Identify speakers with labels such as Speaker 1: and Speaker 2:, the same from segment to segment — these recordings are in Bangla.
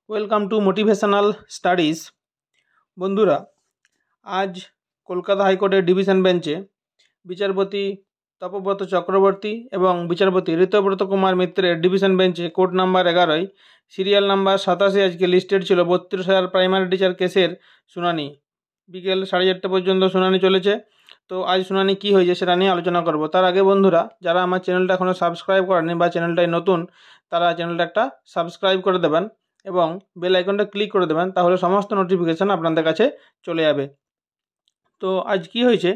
Speaker 1: Welcome to motivational studies. বন্ধুরা, আজ কলকাতা হাইকোর্টের ডিভিশন বেঞ্চে বিচারপতি তপব্রত চক্রবর্তী এবং বিচারপতি ঋতব্রত কুমার মিত্রের ডিভিশন বেঞ্চে কোর্ট নাম্বার 11 সিরিয়াল নাম্বার 87 আজকে লিস্টেড ছিল 32,000 প্রাইমারি টিচার কেসের শুনানি। বিকেল 4:30 পর্যন্ত শুনানি চলেছে। তো আজ শুনানি কী হয়েছে সেটা নিয়ে আলোচনা করব। তার আগে বন্ধুরা, যারা আমার চ্যানেলটা এখনও সাবস্ক্রাইব করেনি বা চ্যানেলটায় নতুন, তারা চ্যানেলটা একটা সাবস্ক্রাইব করে দেবেন এবং বেল আইকনটা ক্লিক করে দেবেন, তাহলে সমস্ত নোটিফিকেশান আপনাদের কাছে চলে যাবে। তো আজ কি হয়েছে,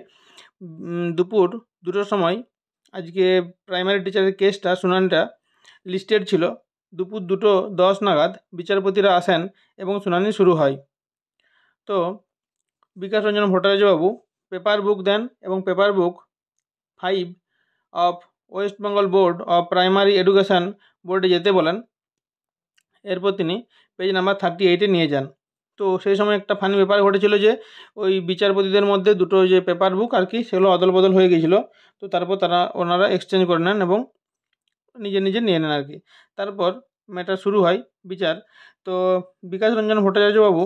Speaker 1: দুপুর 2টোর সময় আজকে প্রাইমারি টিচারের কেসটা শুনানিটা লিস্টেড ছিল। দুপুর 2:10 নাগাদ বিচারপতিরা আসেন এবং শুনানি শুরু হয়। তো বিকাশ রঞ্জন ভট্টাচার্যবাবু পেপার বুক দেন এবং paper book 5 of West Bengal board of primary education বোর্ডে যেতে বলেন। এরপর তিনি পেজ নাম্বার 38-এ নিয়ে যান। তো সেই সময় একটা ফানি ব্যাপার ঘটেছিল যে ওই বিচারপতিদের মধ্যে দুটো যে পেপার বুক আর কি, সেগুলো অদল বদল হয়ে গিয়েছিলো। তো তারপর ওনারা এক্সচেঞ্জ করে নেন এবং নিজে নিজে নিয়ে নেন আর কি। তারপর ম্যাটার শুরু হয় বিচার। তো বিকাশ রঞ্জন ভট্টাচার্যবাবু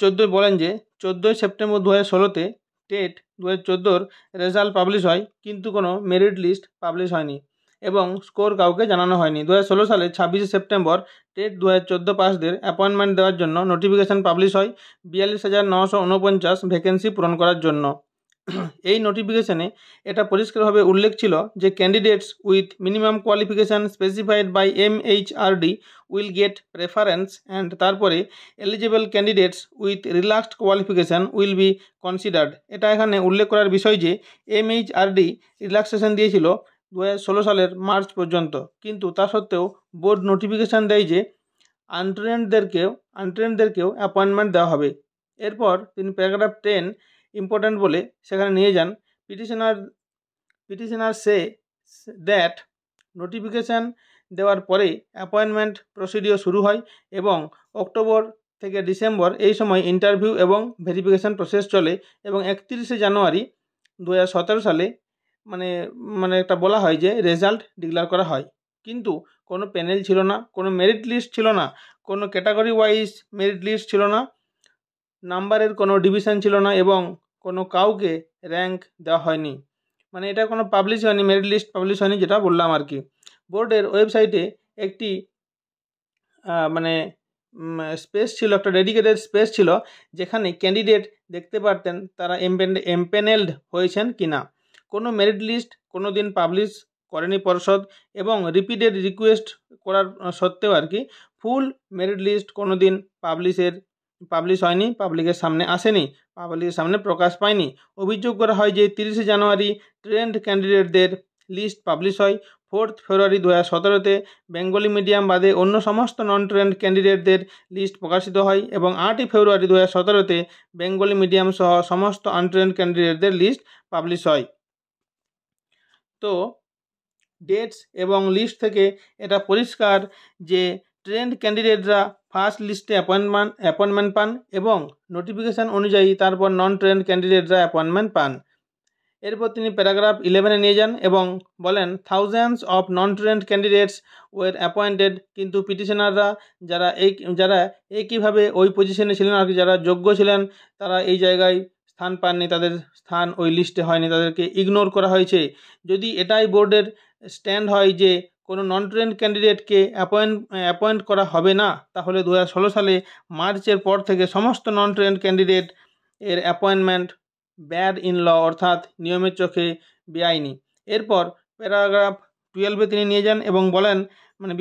Speaker 1: 14 বলেন যে 14 সেপ্টেম্বর 2016-তে টেট 2014-র রেজাল্ট পাবলিশ হয়, কিন্তু কোনো মেরিট লিস্ট পাবলিশ হয়নি এবং স্কোর কাউকে জানানো হয়নি। 2016 সালে 26 সেপ্টেম্বর টেট 2014 পাসদের অ্যাপয়েন্টমেন্ট দেওয়ার জন্য নোটিফিকেশান পাবলিশ হয় 42,949 ভ্যাকেন্সি পূরণ করার জন্য। এই নোটিফিকেশানে এটা পরিষ্কারভাবে উল্লেখ ছিল যে candidates with minimum qualification specified by MHRD will get preference and তারপরে eligible candidates with relaxed qualification will be considered. এটা এখানে উল্লেখ করার বিষয় যে MHRD রিল্যাক্সেশন দিয়েছিল 2016 সালের মার্চ পর্যন্ত, কিন্তু তা সত্ত্বেও বোর্ড নোটিফিকেশান দেয় যে আনট্রেন্ডদেরকেও অ্যাপয়েন্টমেন্ট দেওয়া হবে। এরপর তিনি প্যারাগ্রাফ 10 ইম্পর্ট্যান্ট বলে সেখানে নিয়ে যান। পিটিশনার সে দ্যাট নোটিফিকেশান দেওয়ার পরে অ্যাপয়েন্টমেন্ট প্রসিডিওর শুরু হয় এবং অক্টোবর থেকে ডিসেম্বর এই সময় ইন্টারভিউ এবং ভেরিফিকেশান প্রসেস চলে এবং 31 জানুয়ারি 2017 সালে মানে একটা বলা হয় যে রেজাল্ট ডিক্লেয়ার করা হয়। কিন্তু কোনো প্যানেল ছিল না, কোনো মেরিট লিস্ট ছিল না, কোনো ক্যাটাগরি ওয়াইজ মেরিট লিস্ট ছিল না, নাম্বারের কোনো ডিভিশন ছিল না এবং কোনো কাউকে র্যাঙ্ক দেওয়া হয়নি। মানে এটা কোনো পাবলিশ হয়নি, মেরিট লিস্ট পাবলিশ হয়নি, যেটা বললাম আর কি। বোর্ডের ওয়েবসাইটে একটি স্পেস ছিল, একটা ডেডিকেটেড স্পেস ছিল যেখানে ক্যান্ডিডেট দেখতে পারতেন তারা এমপ্যানেলড হয়েছেন কি না। কোনো মেরিট লিস্ট কোনো দিন পাবলিশ করেনি পর্ষদ এবং রিপিটেড রিকোয়েস্ট করার সত্ত্বেও আর কি ফুল মেরিট লিস্ট কোনো দিন পাবলিশ হয়নি, পাবলিকের সামনে আসেনি, পাবলিকের সামনে প্রকাশ পায়নি। অভিযোগ করা হয় যে 30 জানুয়ারি ট্রেন্ড ক্যান্ডিডেটদের লিস্ট পাবলিশ হয়। 4 ফেব্রুয়ারি 2017-তে বেঙ্গলি মিডিয়াম বাদে অন্য সমস্ত নন ট্রেন্ড ক্যান্ডিডেটদের লিস্ট প্রকাশিত হয় এবং 8 ফেব্রুয়ারি 2017-তে বেঙ্গলি মিডিয়াম সহ সমস্ত আনট্রেন্ড ক্যান্ডিডেটদের লিস্ট পাবলিশ হয়। তো ডেটস এবং লিস্ট থেকে এটা পরিষ্কার যে ট্রেন্ড ক্যান্ডিডেটরা ফার্স্ট লিস্টে অ্যাপয়েন্টমেন্ট পান এবং নোটিফিকেশান অনুযায়ী তারপর নন ট্রেন্ড ক্যান্ডিডেটরা অ্যাপয়েন্টমেন্ট পান। এরপর তিনি প্যারাগ্রাফ 11-এ নিয়ে যান এবং বলেন thousands of non trained candidates were appointed, কিন্তু পিটিশনাররা যারা একইভাবে ওই পজিশনে ছিলেন আর কি, যারা যোগ্য ছিলেন তারা এই জায়গায় স্থান পাননি, তাদের স্থান ওই লিস্টে হয়নি, তাদেরকে ইগনোর করা হয়েছে। যদি এটাই বোর্ডের স্ট্যান্ড হয় যে কোনো নন ট্রেন্ড ক্যান্ডিডেটকে অ্যাপয়েন্ট করা হবে না, তাহলে 2016 সালে মার্চের পর থেকে সমস্ত নন ট্রেন্ড ক্যান্ডিডেট এর অ্যাপয়েন্টমেন্ট ব্যাড ইন ল, অর্থাৎ নিয়মের চোখে বেআইনি। এরপর প্যারাগ্রাফ 12-এ তিনি নিয়ে যান এবং বলেন,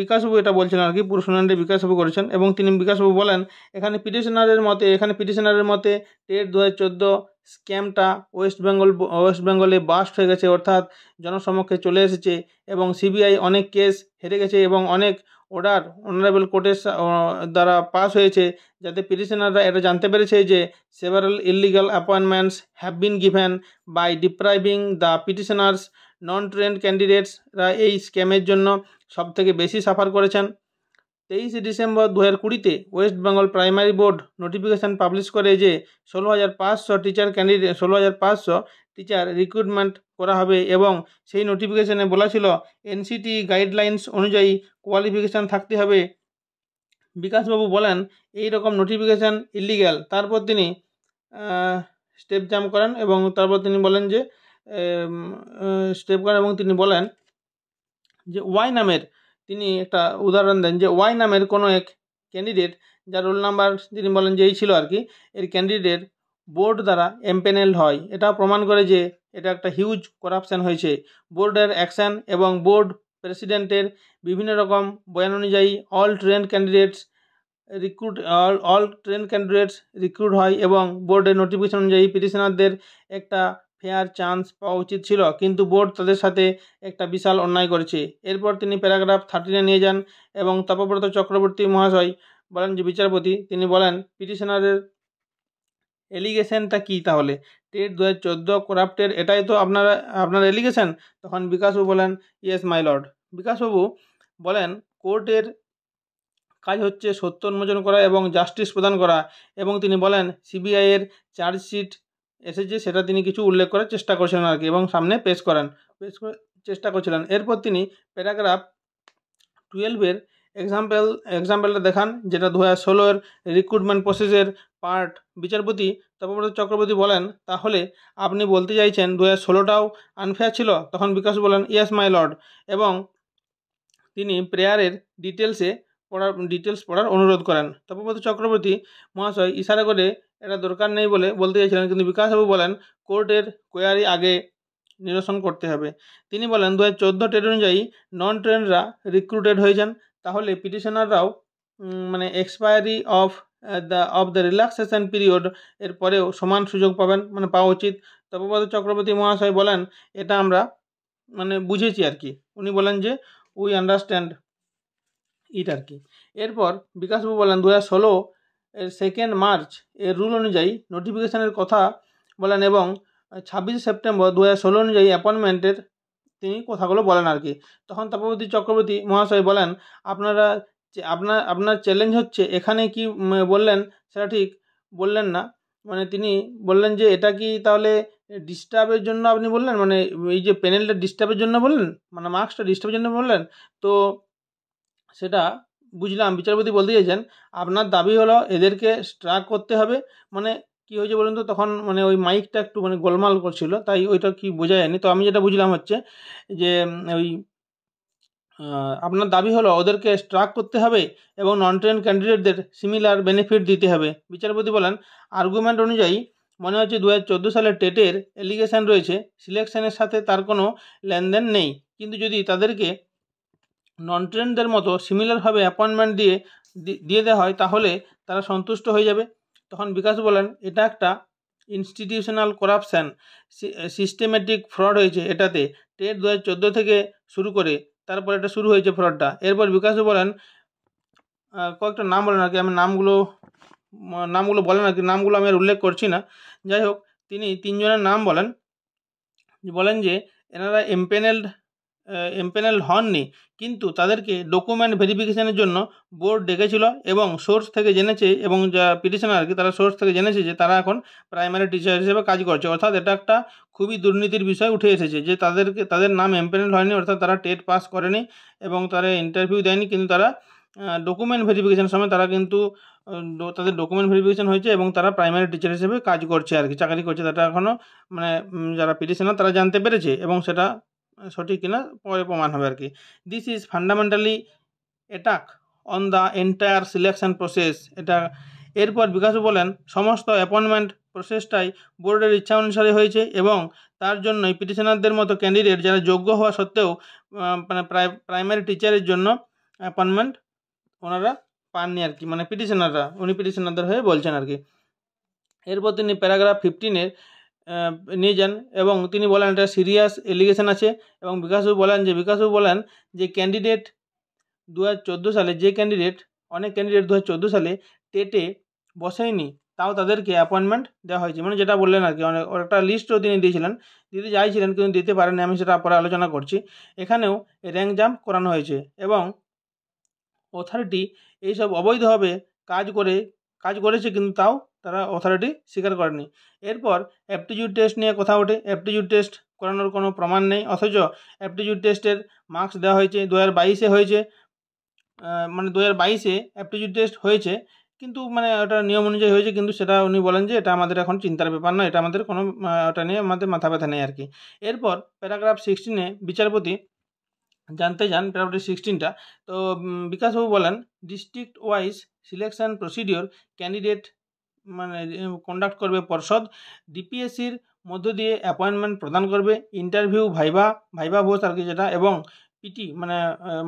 Speaker 1: বিকাশবাবু এটা বলছেন আর কি, পুরো শুনানিটা বিকাশবাবু করেছেন এবং বিকাশবাবু বলেন এখানে পিটিশনারের মতে টেট 2014 স্ক্যামটা ওয়েস্ট বেঙ্গলে বাস্ট হয়ে গেছে, অর্থাৎ জনসমক্ষে চলে এসেছে এবং সিবিআই অনেক কেস হেরে গেছে এবং অনেক অর্ডার অনারেবল কোর্টের দ্বারা পাস হয়েছে, যাতে পিটিশনাররা এটা জানতে পেরেছে যে several illegal appointments have been given by depriving the petitioners. Non trained ক্যান্ডিডেটসরা এই স্ক্যামের জন্য সবথেকে বেশি সাফার করেছেন। 23 ডিসেম্বর 2020-তে West Bengal primary board notification publish করে যে 16,500 টিচার রিক্রুটমেন্ট করা হবে এবং সেই নোটিফিকেশানে বলা ছিল এনসিটি গাইডলাইন্স অনুযায়ী কোয়ালিফিকেশান থাকতে হবে বিকাশবাবু বলেন এই রকম নোটিফিকেশান ইলিগ্যাল। তারপর তিনি স্টেপ জাম্প করেন এবং তারপর তিনি বলেন যে স্টেপ করেন এবং তিনি বলেন যে ওয়াই নামের, তিনি একটা উদাহরণ দেন যে ওয়াই নামের কোনো এক ক্যান্ডিডেট, যার রোল নাম্বার তিনি বলেন যে এই ছিল আর কি, এর ক্যান্ডিডেট বোর্ড দ্বারা এমপ্যানেলড হয়। এটা প্রমাণ করে যে এটা একটা হিউজ করাপশান হয়েছে। বোর্ডের অ্যাকশান এবং বোর্ড প্রেসিডেন্টের বিভিন্ন রকম বয়ান অনুযায়ী অল ট্রেন্ড ক্যান্ডিডেটস রিক্রুট হয় এবং বোর্ডের নোটিফিকেশন অনুযায়ী পিটিশনারদের একটা ফেয়ার চান্স পাওয়া উচিত ছিল, কিন্তু বোর্ড তাদের সাথে একটা বিশাল অন্যায় করেছে। এরপর তিনি প্যারাগ্রাফ 13 নিয়ে যান এবং তপব্রত চক্রবর্তী মহাশয় বলেন যে বিচারপতি, তিনি বলেন পিটিশনারের এলিগেশনটা কী তাহলে, টেট 2014 করাপ্টের, এটাই তো আপনার এলিগেশন? তখন বিকাশবাবু বলেন ইয়েস মাই লর্ড। বিকাশবাবু বলেন কোর্টের কাজ হচ্ছে সত্য উন্মোচন করা এবং জাস্টিস প্রদান করা, এবং তিনি বলেন সিবিআইয়ের চার্জশিট এসেছে, সেটা তিনি কিছু উল্লেখ করার চেষ্টা করছিলেন আর কি, এবং সামনে পেশ করার চেষ্টা করছিলেন। এরপর তিনি প্যারাগ্রাফ 12 এক্সাম্পলটা দেখান, যেটা 2016 রিক্রুটমেন্ট প্রসেসের পার্ট। বিচারপতি তপব্রত চক্রবর্তী বলেন তাহলে আপনি বলতে চাইছেন 2016টাও আনফেয়ার ছিল? তখন বিকাশ বলেন ইয়েস মাই লর্ড, এবং তিনি প্রেয়ারের ডিটেলস পড়ার অনুরোধ করেন। তপব্রত চক্রবর্তী মহাশয় ইশারা করে এটা দরকার নেই বলতে চাইছিলেন, কিন্তু বিকাশবাবু বলেন কোর্টের কোয়ারি আগে নিরসন করতে হবে। তিনি বলেন 2014 টেট অনুযায়ী নন ট্রেন্ডরা রিক্রুটেড হয়েছেন, তাহলে পিটিশনাররাও মানে expiry of the relaxation period এর পরেও সমান সুযোগ পাওয়া উচিত। তপব্রত চক্রবর্তী মহাশয় বলেন এটা আমরা বুঝেছি আর কি। উনি বলেন যে উই আন্ডারস্ট্যান্ড ইট আর কি। এরপর বিকাশবাবু বলেন 2016 এর 2 মার্চ এর রুল অনুযায়ী নোটিফিকেশানের কথা বলেন এবং 26 সেপ্টেম্বর 2016 অনুযায়ী অ্যাপয়েন্টমেন্টের তিনি কথাগুলো বলেন আর কি। তখন তপব্রত চক্রবর্তী মহাশয় বলেন আপনার চ্যালেঞ্জ হচ্ছে এখানে কি বললেন সেটা ঠিক বললেন না, তিনি বললেন যে এটা কি তাহলে ডিস্টার্বের জন্য আপনি বললেন, এই যে প্যানেলটা ডিস্টার্বের জন্য বললেন, মার্কসটা ডিস্টার্বের জন্য বললেন, তো সেটা বুঝলাম। বিচারপতি বলতে চাইছেন আপনার দাবি হলো এদেরকে স্ট্রাইক করতে হবে, কি হয়েছে বলুন তো, তখন ওই মাইকটা একটু গোলমাল করছিল, তাই ওইটা কি বোঝা যায়নি। তো আমি যেটা বুঝলাম হচ্ছে যে ওই আপনার দাবি হলো ওদেরকে স্ট্রাইক করতে হবে এবং নন ট্রেন ক্যান্ডিডেটদের সিমিলার বেনিফিট দিতে হবে। বিচারপতি বলেন আর্গুমেন্ট অনুযায়ী মনে হচ্ছে 2014 সালের টেটের এলিগেশন রয়েছে, সিলেকশনের সাথে তার কোনো লেনদেন নেই, কিন্তু যদি তাদেরকে নন ট্রেনদের মতো সিমিলারভাবে অ্যাপয়েন্টমেন্ট দিয়ে দেওয়া হয় তাহলে তারা সন্তুষ্ট হয়ে যাবে। তখন বিকাশ বলেন এটা একটা ইনস্টিটিউশনাল করাপশান, সিস্টেমেটিক ফ্রড হয়েছে এটাতে, টেট 2014 থেকে শুরু করে তারপর এটা শুরু হয়েছে ফ্রডটা। এরপর বিকাশ বলেন কয়েকটা নাম বলেন আর কি, আমি নামগুলো বলেন আর কি, নামগুলো আমি আর উল্লেখ করছি না। যাই হোক, তিনি 3 জনের নাম বলেন যে এনারা এমপ্যানেলড হননি, কিন্তু তাদেরকে ডকুমেন্ট ভেরিফিকেশনের জন্য বোর্ড ডেকেছিল এবং সোর্স থেকে জেনেছে, এবং যা পিটিশনার আর কি তারা সোর্স থেকে জেনেছে যে তারা এখন প্রাইমারি টিচার হিসেবে কাজ করছে। অর্থাৎ এটা একটা খুবই দুর্নীতির বিষয় উঠে এসেছে যে তাদের নাম এমপ্যানেলড হয়নি, অর্থাৎ তারা টেট পাস করেনি এবং তারা ইন্টারভিউ দেয়নি, কিন্তু তারা ডকুমেন্ট ভেরিফিকেশনের সময় তারা কিন্তু তাদের ডকুমেন্ট ভেরিফিকেশন হয়েছে এবং তারা প্রাইমারি টিচার হিসেবে কাজ করছে আর কি, চাকরি করছে। তারা এখনও যারা পিটিশনার তারা জানতে পেরেছে এবং সেটা সঠিক কিনা পরে প্রমাণ হবে আর কি। This is fundamentally attack on the entire selection process এটা। এরপর বিকাশ বলেন সমস্ত অ্যাপয়েন্টমেন্ট প্রসেসটাই বোর্ডের ইচ্ছা অনুসারে হয়েছে এবং তার জন্যই পিটিশনারদের মতো ক্যান্ডিডেট যারা যোগ্য হওয়া সত্ত্বেও প্রাইমারি টিচারের জন্য অ্যাপয়েন্টমেন্ট ওনারা পাননি আর কি, উনি পিটিশনারদের হয়ে বলছেন আর কি। এরপর তিনি প্যারাগ্রাফ 15 নিয়ে যান এবং তিনি বলেন এটা সিরিয়াস এলিগেশন আছে, এবং বিকাশবাবু বলেন যে ক্যান্ডিডেট 2014 সালে অনেক ক্যান্ডিডেট 2014 সালে টেটে বসেইনি, তাও তাদেরকে অ্যাপয়েন্টমেন্ট দেওয়া হয়েছে, যেটা বললেন আর কি। একটা লিস্টও তিনি দিতে চাইছিলেন কিন্তু দিতে পারেননি, আমি সেটা পরে আলোচনা করছি। এখানেও র্যাঙ্ক জাম্প করানো হয়েছে এবং অথরিটি এইসব অবৈধভাবে কাজ করেছে, কিন্তু তাও তারা অথরিটি স্বীকার করেনি। এরপর অ্যাপটিটিউড টেস্ট নিয়ে কথা ওঠে। অ্যাপটিটিউড টেস্ট করানোর কোনো প্রমাণ নেই, অথচ অ্যাপটিটিউড টেস্টের মার্কস দেওয়া হয়েছে 2022 হয়েছে মানে 2022-এ অ্যাপটিটিউড টেস্ট হয়েছে, কিন্তু মানে ওটা নিয়ম অনুযায়ী হয়েছে, কিন্তু সেটা উনি বলেন যে এটা আমাদের এখন চিন্তার ব্যাপার নয়, এটা আমাদের কোনো ওটা নিয়ে আমাদের মাথা ব্যথা নেই আর কি। এরপর প্যারাগ্রাফ 16-এ বিচারপতি জানতে চান প্যারাগ্রাফ 16টা। তো বিকাশবাবু বলেন, district wise selection procedure candidate মানে কন্ডাক্ট করবে পর্ষদ, ডিপিএসসির মধ্য দিয়ে অ্যাপয়েন্টমেন্ট প্রদান করবে, ইন্টারভিউ ভাইবা ভোজ আর কি যেটা, এবং পিটি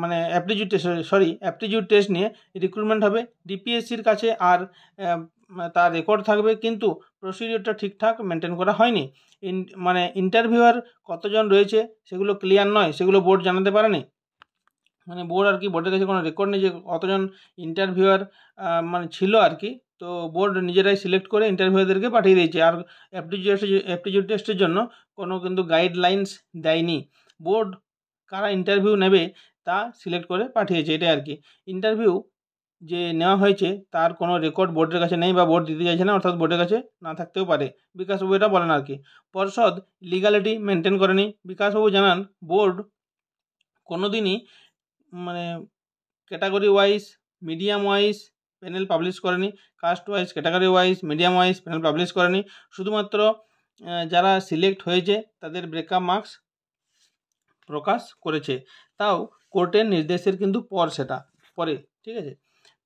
Speaker 1: মানে অ্যাপটিটিউড টেস্ট নিয়ে রিক্রুটমেন্ট হবে। ডিপিএসসির কাছে আর তার রেকর্ড থাকবে, কিন্তু প্রসিডিওরটা ঠিকঠাক মেনটেন করা হয়নি। মানে ইন্টারভিউয়ার কতজন রয়েছে সেগুলো ক্লিয়ার নয়, সেগুলো বোর্ড জানাতে পারেনি। মানে বোর্ড আর কি, বোর্ডের কাছে কোনো রেকর্ড নেই যে কতজন ইন্টারভিউয়ার মানে ছিল আর কি। তো বোর্ড নিজেরাই সিলেক্ট করে ইন্টারভিউয়ারদেরকে পাঠিয়ে দিয়েছে, আর অ্যাপটিটিউড টেস্টের জন্য কোনো কিন্তু গাইডলাইন্স দেয়নি। বোর্ড কারা ইন্টারভিউ নেবে তা সিলেক্ট করে পাঠিয়েছে, এটাই আর কি। ইন্টারভিউ যে নেওয়া হয়েছে তার কোনো রেকর্ড বোর্ডের কাছে নেই, বা বোর্ড দিতে চাইছে না, অর্থাৎ বোর্ডের কাছে না থাকতেও পারে। বিকাশবাবু এটা বলেন আর কি। পর্ষদ লিগ্যালিটি মেনটেন করেনি। বিকাশবাবু জানান, বোর্ড কোনো দিনই মানে category wise, medium wise panel publish করেনি, caste wise, category wise, medium wise panel publish করেনি। শুধুমাত্র যারা সিলেক্ট হয়েছে তাদের ব্রেকআপ মার্কস প্রকাশ করেছে, তাও কোর্টের নির্দেশের কিন্তু পরে, ঠিক আছে।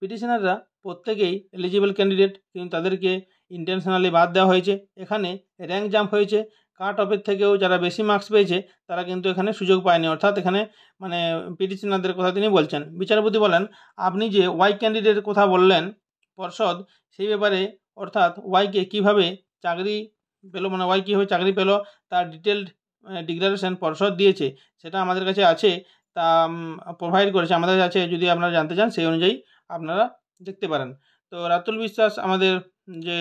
Speaker 1: পিটিশনাররা প্রত্যেকেই এলিজিবল ক্যান্ডিডেট, কিন্তু তাদেরকে ইন্টেনশনালি বাদ দেওয়া হয়েছে। এখানে র্যাঙ্ক জাম্প হয়েছে, কাট অফের থেকেও যারা বেশি মার্কস পেয়েছে তারা কিন্তু এখানে সুযোগ পায়নি, অর্থাৎ এখানে মানে পিটিশনারদের কথা তিনি বলছেন। বিচারপতি বলেন, আপনি যে ওয়াই ক্যান্ডিডেটের কথা বললেন পর্ষদ, সেই ব্যাপারে অর্থাৎ ওয়াইকে কীভাবে চাকরি পেলো, মানে ওয়াই কীভাবে চাকরি পেলো তার ডিটেলড ডিক্লারেশন পর্ষদ দিয়েছে, সেটা আমাদের কাছে আছে, তা প্রোভাইড করেছে আমাদের কাছে আছে। যদি আপনারা জানতে চান সেই অনুযায়ী আপনারা দেখতে পারেন। তো রাতুল বিশ্বাস আমাদের যে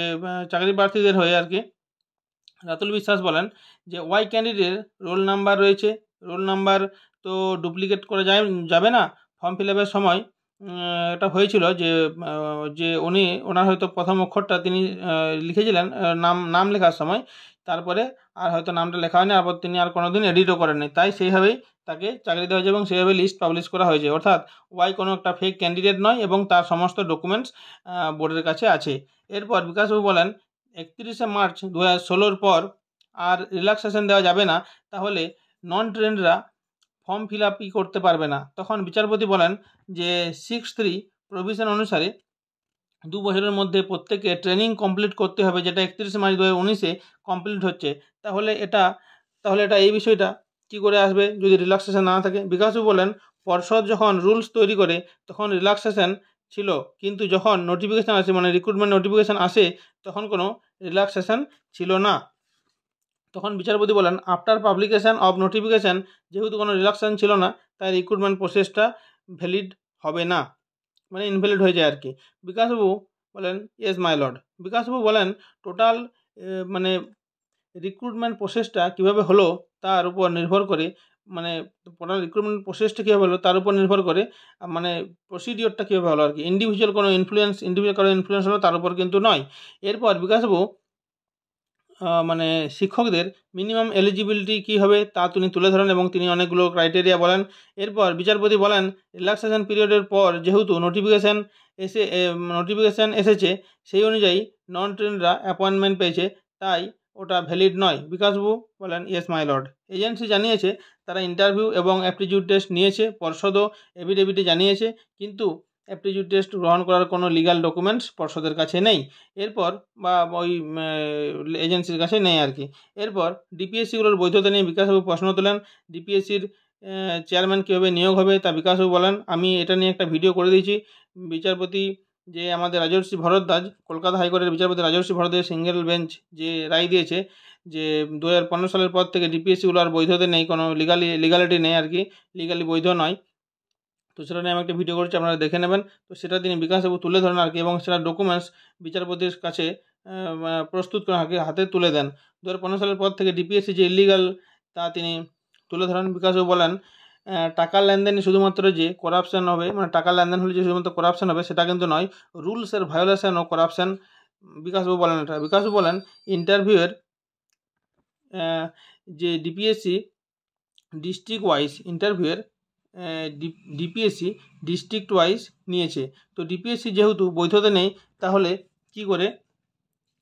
Speaker 1: চাকরি প্রার্থীদের হয়ে আর কি, রাতুল বিশ্বাস বলেন যে ওয়াই ক্যান্ডিডেটের রোল নাম্বার রয়েছে, রোল নাম্বার তো ডুপ্লিকেট করা যাবে না। ফর্ম ফিল আপের সময় এটা হয়েছিল যে ওনার হয়তো প্রথম অক্ষরটা তিনি লিখেছিলেন নাম লেখার সময়, তারপরে আর হয়তো নামটা লেখা হয়নি, তারপর তিনি আর কোনো দিন এডিটও করেননি, তাই সেইভাবেই তাকে চাকরি দেওয়া হয়েছে এবং সেইভাবে লিস্ট পাবলিশ করা হয়েছে। অর্থাৎ ওয়াই কোনো একটা ফেক ক্যান্ডিডেট নয় এবং তার সমস্ত ডকুমেন্টস বোর্ডের কাছে আছে। এরপর বিকাশবাবু বলেন, 31শে মার্চ 2016-র পর আর রিল্যাক্সেশন দেওয়া যাবে না, তাহলে নন ট্রেন্ডরা ফর্ম ফিল আপই করতে পারবে না। তখন বিচারপতি বলেন যে 6(3) প্রভিশন অনুসারে 2 বছরের মধ্যে প্রত্যেকে ট্রেনিং কমপ্লিট করতে হবে, যেটা 31শে মার্চ 2019-এ কমপ্লিট হচ্ছে। তাহলে এটা এই বিষয়টা কী করে আসবে যদি রিল্যাক্সেশন না থাকে? বিকাশবাবু বলেন, পর্ষদ যখন রুলস তৈরি করে তখন রিল্যাক্সেশন ছিল, কিন্তু যখন নোটিফিকেশান আসে, মানে রিক্রুটমেন্ট নোটিফিকেশান আসে, তখন কোনো রিল্যাক্সেশন ছিল না। তখন বিচারপতি বলেন, আফটার পাবলিকেশান অফ নোটিফিকেশান যেহেতু কোনো রিল্যাক্সেশন ছিল না, তাই রিক্রুটমেন্ট প্রসেসটা ভ্যালিড হবে না, মানে ইনভ্যালিড হয়ে যায় আর কি। বিকাশবাবু বলেন, ইয়েস মাই লর্ড। বিকাশবাবু বলেন, টোটাল মানে রিক্রুটমেন্ট প্রসেসটা কীভাবে হলো তার উপর নির্ভর করে, মানে টোটাল রিক্রুটমেন্ট প্রসেসটা কীভাবে হলো তার উপর নির্ভর করে, মানে প্রসিডিওরটা কীভাবে হলো আর কি। ইন্ডিভিজুয়াল কারো ইনফ্লুয়েন্স হলো তার উপর কিন্তু নয়। এরপর বিকাশবাবু মানে শিক্ষকদের মিনিমাম এলিজিবিলিটি কী হবে তা তিনি তুলে ধরেন এবং তিনি অনেকগুলো ক্রাইটেরিয়া বলেন। এরপর বিচারপতি বলেন, রিল্যাক্সেশন পিরিয়ডের পর যেহেতু নোটিফিকেশান এসেছে, সেই অনুযায়ী নন ট্রেন্ডরা অ্যাপয়েন্টমেন্ট পেয়েছে, তাই ওটা ভ্যালিড নয়। বিকাশবাবু বলেন, ইয়েস মাই লর্ড। এজেন্সি জানিয়েছে তারা ইন্টারভিউ এবং অ্যাপটিটিউড টেস্ট নিয়েছে, পর্ষদও এফিডেভিটে জানিয়েছে, কিন্তু অ্যাপটিটিউড টেস্ট গ্রহণ করার কোনো লিগাল ডকুমেন্টস পর্ষদের কাছে নেই, এরপর বা ওই এজেন্সির কাছে নেই আর কি। এরপর ডিপিএসসিগুলোর বৈধতা নিয়ে বিকাশবাবু প্রশ্ন তোলেন, ডিপিএসসির চেয়ারম্যান কীভাবে নিয়োগ হবে তা বিকাশবাবু বলেন, আমি এটা নিয়ে একটা ভিডিও করে দিয়েছি। বিচারপতি যে আমাদের রাজর্ষি ভরদ্বাজ, কলকাতা হাইকোর্টের বিচারপতি রাজর্ষি ভরদ্বাজ সিঙ্গেল বেঞ্চ যে রায় দিয়েছে যে 2015 সালের পর থেকে ডিপিএসসিগুলো আর বৈধতা নেই, কোনো লিগালিটি নেই আর কি, লিগালি বৈধ নয়। তো সেটা নিয়ে আমি একটা ভিডিও করেছি, আপনারা দেখে নেবেন। তো সেটা তিনি বিকাশবাবু তুলে ধরেন আর কি, এবং সেটা ডকুমেন্টস বিচারপতির কাছে প্রস্তুত করে হাতে তুলে দেন। 2015 সালের পর থেকে ডিপিএসসি যে ইলিগাল তা তিনি তুলে ধরেন। বিকাশবাবু বলেন, টাকার লেনদেনে শুধুমাত্র যে করাপশান হবে, মানে টাকার লেনদেন হলে যে শুধুমাত্র করাপশান হবে সেটা কিন্তু নয়, রুলসের ভায়োলেশন ও করাপশান। বিকাশবাবু বলেন এটা। বিকাশবাবু বলেন, ইন্টারভিউয়ের যে ডিপিএসসি ডিস্ট্রিক্ট ওয়াইজ ইন্টারভিউয়ের ডিপিএসসি ডিস্ট্রিক্ট ওয়াইজ নিয়েছে। তো ডিপিএসসি যেহেতু বৈধতা নেই তাহলে কি করে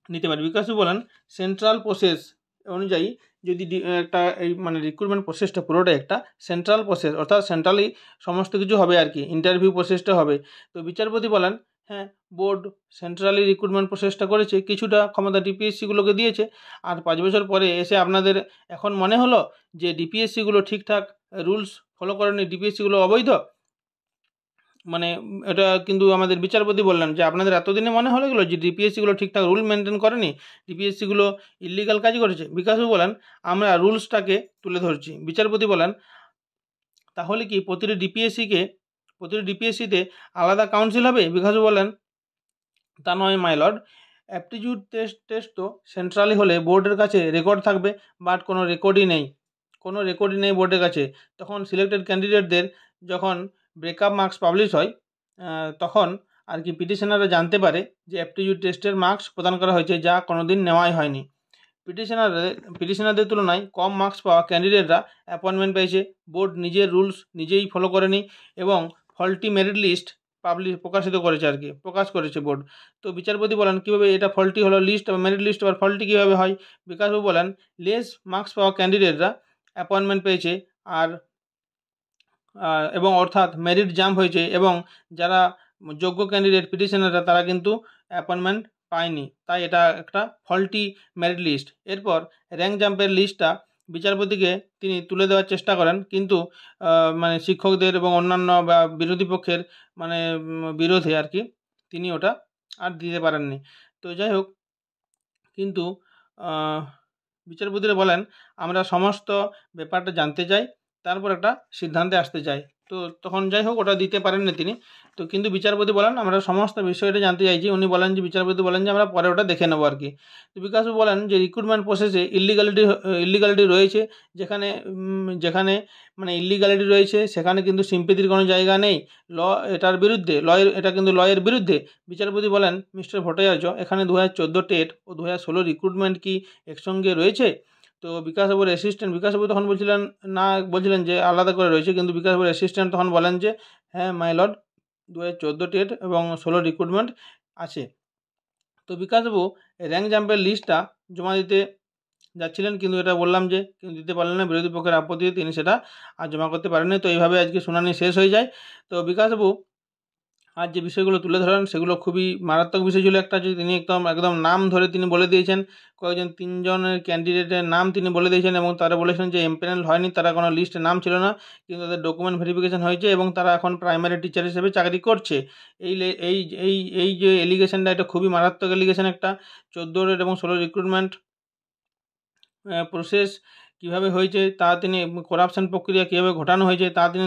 Speaker 1: নিতে পারে? বিকাশবাবু বলেন সেন্ট্রাল প্রসেস অনুযায়ী যদি একটা এই মানে রিক্রুটমেন্ট প্রসেসটা পুরোটাই একটা সেন্ট্রাল প্রসেস, অর্থাৎ সেন্ট্রালি সমস্ত কিছু হবে আর কি, ইন্টারভিউ প্রসেসটা হবে। তো বিচারপতি বলেন হ্যাঁ, বোর্ড সেন্ট্রালি রিক্রুটমেন্ট প্রসেসটা করেছে, কিছুটা ক্ষমতা ডিপিএসসিগুলোকে দিয়েছে। আর 5 বছর পরে এসে আপনাদের এখন মনে হলো যে ডিপিএসসিগুলো ঠিকঠাক রুলস ফলো করেনি, ডিপিএসসিগুলো অবৈধ? মানে এটা কিন্তু আমাদের বিচারপতি বললেন যে আপনাদের এতদিনে মনে হলো গেলো যে ডিপিএসসিগুলো ঠিকঠাক রুল মেনটেন করেনি, ডিপিএসসিগুলো ইলিগাল কাজ করেছে। বিকাশবাবু বলেন আমরা রুলসটাকে তুলে ধরছি। বিচারপতি বলেন তাহলে কি প্রতিটি ডিপিএসসিতে আলাদা কাউন্সিল হবে? বিকাশবাবু বলেন তা নয় মাই লর্ড, অ্যাপটিটিউড টেস্ট তো সেন্ট্রালি হলে বোর্ডের কাছে রেকর্ড থাকবে, বাট কোনো রেকর্ডই নেই বোর্ডের কাছে। তখন সিলেক্টেড ক্যান্ডিডেটদের যখন ব্রেকআপ মার্কস পাবলিশ হয় তখন আর কি পিটিশনাররা জানতে পারে যে অ্যাপটিটিউড টেস্টের মার্কস প্রদান করা হয়েছে, যা কোনোদিন নেওয়াই হয়নি। পিটিশনারদের তুলনায় কম মার্কস পাওয়া ক্যান্ডিডেটরা অ্যাপয়েন্টমেন্ট পেয়েছে। বোর্ড নিজের রুলস নিজেই ফলো করেনি এবং ফল্টি মেরিট লিস্ট প্রকাশ করেছে বোর্ড। তো বিচারপতি বলেন কীভাবে এটা ফল্টি হলো? লিস্ট মেরিট লিস্ট আবার ফল্টি কীভাবে হয়? বিকাশবাবু বলেন লেস মার্কস পাওয়া ক্যান্ডিডেটরা অ্যাপয়েন্টমেন্ট পেয়েছে আর এবং অর্থাৎ মেরিট জাম্প হয়েছে, এবং যারা যোগ্য ক্যান্ডিডেট পিটিশনাররা তারা কিন্তু অ্যাপয়েন্টমেন্ট পায়নি, তাই এটা একটা ফল্টি মেরিট লিস্ট। এরপর র্যাঙ্ক জাম্পের লিস্টটা বিচারপতিকে তিনি তুলে দেওয়ার চেষ্টা করেন, কিন্তু মানে শিক্ষকদের এবং অন্যান্য বা বিরোধী পক্ষের মানে বিরোধে আর কি তিনি ওটা আর দিতে পারেননি। তো যাই হোক, কিন্তু বিচারপতিরা বলেন আমরা সমস্ত ব্যাপারটা জানতে চাই, তারপর একটা সিদ্ধান্তে আসতে চাই। তো তখন যাই হোক ওটা দিতে পারেননি তিনি। তো কিন্তু বিচারপতি বলেন আমরা সমস্ত বিষয়টা জানতে চাইছি। বিচারপতি বলেন যে আমরা পরে ওটা দেখে নেবো আর কি। তো বিকাশবাবু বলেন যে রিক্রুটমেন্ট প্রসেসে ইলিগালিটি রয়েছে, যেখানে মানে ইলিগালিটি রয়েছে সেখানে কিন্তু সিম্পেথির কোনো জায়গা নেই। এটা কিন্তু লয়ের বিরুদ্ধে। বিচারপতি বলেন মিস্টার ভট্টাচার্য, এখানে 2014 টেট ও 2016 রিক্রুটমেন্ট কি একসঙ্গে রয়েছে? তো বিকাশবাবু তখন বলছিলেন যে আলাদা করে রয়েছে, কিন্তু বিকাশবাবুর অ্যাসিস্ট্যান্ট তখন বলেন যে হ্যাঁ মাই লর্ড, 2014 টেট এবং 16 রিক্রুটমেন্ট আছে। তো বিকাশবাবু র্যাঙ্ক জাম্পের লিস্টটা জমা দিতে যাচ্ছিলেন, কিন্তু এটা বললাম যে কিন্তু দিতে পারলেন না, বিরোধী পক্ষের আপত্তিতে তিনি সেটা আর জমা করতে পারেননি। তো এইভাবে আজকে শুনানি শেষ হয়ে যায়। তো বিকাশবাবু আর যে বিষয়গুলো তুলে ধরেন সেগুলো খুবই মারাত্মক বিষয় ছিল। একটা যে তিনি একদম নাম ধরে তিনি বলে দিয়েছেন, কয়েকজন 3 জনের ক্যান্ডিডেটের নাম তিনি বলে দিয়েছেন, এবং তারা বলেছেন যে এমপ্যানেল হয়নি, তারা কোনো লিস্টে নাম ছিল না, কিন্তু তাদের ডকুমেন্ট ভেরিফিকেশন হয়েছে এবং তারা এখন প্রাইমারি টিচার হিসেবে চাকরি করছে। এই যে এলিগেশনটা, এটা খুবই মারাত্মক এলিগেশন একটা। 14 এবং 16 রিক্রুটমেন্ট প্রসেস কীভাবে হয়েছে তা তিনি, করাপশন প্রক্রিয়া কীভাবে ঘটানো হয়েছে তা তিনি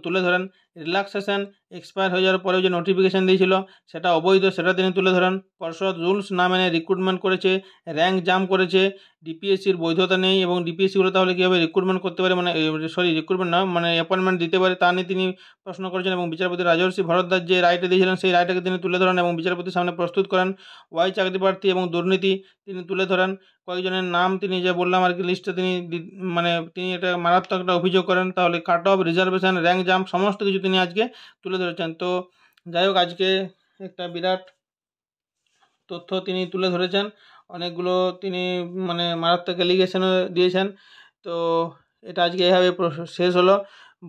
Speaker 1: তুলে ধরেন। রিল্যাক্সেশন এক্সপায়ার হয়ে যাওয়ার পরেও যে নোটিফিকেশান দিয়েছিল সেটা অবৈধ, সেটা তিনি তুলে ধরেন। পর্ষদ রুলস না মেনে রিক্রুটমেন্ট করেছে, র্যাঙ্ক জাম্প করেছে, ডিপিএসসির বৈধতা নেই, এবং ডিপিএসসিগুলো তাহলে কীভাবে রিক্রুটমেন্ট করতে পারে, অ্যাপয়েন্টমেন্ট দিতে পারে তা নিয়ে তিনি প্রশ্ন করেছেন। এবং বিচারপতি রাজর্ষি ভরদ্বাজ যে রায়টা দিয়েছিলেন সেই রায়টাকে তিনি তুলে ধরেন এবং বিচারপতির সামনে প্রস্তুত করেন। ওয়াই চাকরি প্রার্থী এবং দুর্নীতি তিনি তুলে ধরেন। কয়েকজনের নাম তিনি যে বললাম আর কি লিস্টে তিনি এটা মারাত্মক একটা অভিযোগ করেন। তাহলে cut off, reservation, rank jump সমস্ত কিছু তিনি আজকে তুলে ধরেছেন। তো যাই হোক, আজকে একটা বিরাট তথ্য তিনি তুলে ধরেছেন, অনেকগুলো তিনি মারাত্মক এলিগেশনও দিয়েছেন। তো এটা আজকে এইভাবে শেষ হলো।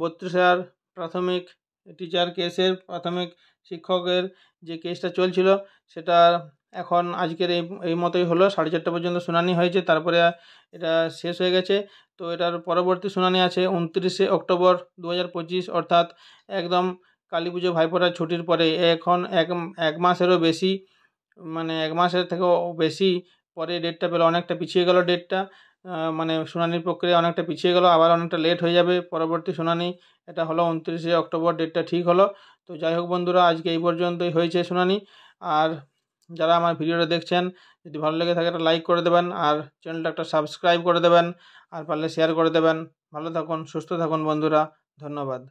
Speaker 1: 32,000 প্রাথমিক টিচার কেসের, প্রাথমিক শিক্ষকের যে কেসটা চলছিল সেটা এখন আজকের এই মতোই হলো। 4:30 পর্যন্ত শুনানি হয়েছে, তারপরে এটা শেষ হয়ে গেছে। তো এটার পরবর্তী শুনানি আছে 29 অক্টোবর 2025, অর্থাৎ একদম কালী পুজো ভাইফোঁটার ছুটির পরে। এখন এক মাসেরও বেশি, 1 মাসের থেকেও বেশি পরে ডেটটা পেলো, অনেকটা পিছিয়ে গেল ডেটটা, শুনানির প্রক্রিয়া অনেকটা পিছিয়ে গেল, আবার অনেকটা লেট হয়ে যাবে পরবর্তী শুনানি। এটা হলো 29 অক্টোবর, ডেটটা ঠিক হলো। তো যাই হোক বন্ধুরা, আজকে এই পর্যন্তই হয়েছে শুনানি। আর যারা আমার ভিডিওটা দেখছেন, যদি ভালো লেগে থাকে একটা লাইক করে দেবেন, আর চ্যানেলটা একটা সাবস্ক্রাইব করে দেবেন, আর পারলে শেয়ার করে দেবেন। ভালো থাকুন, সুস্থ থাকুন বন্ধুরা, ধন্যবাদ।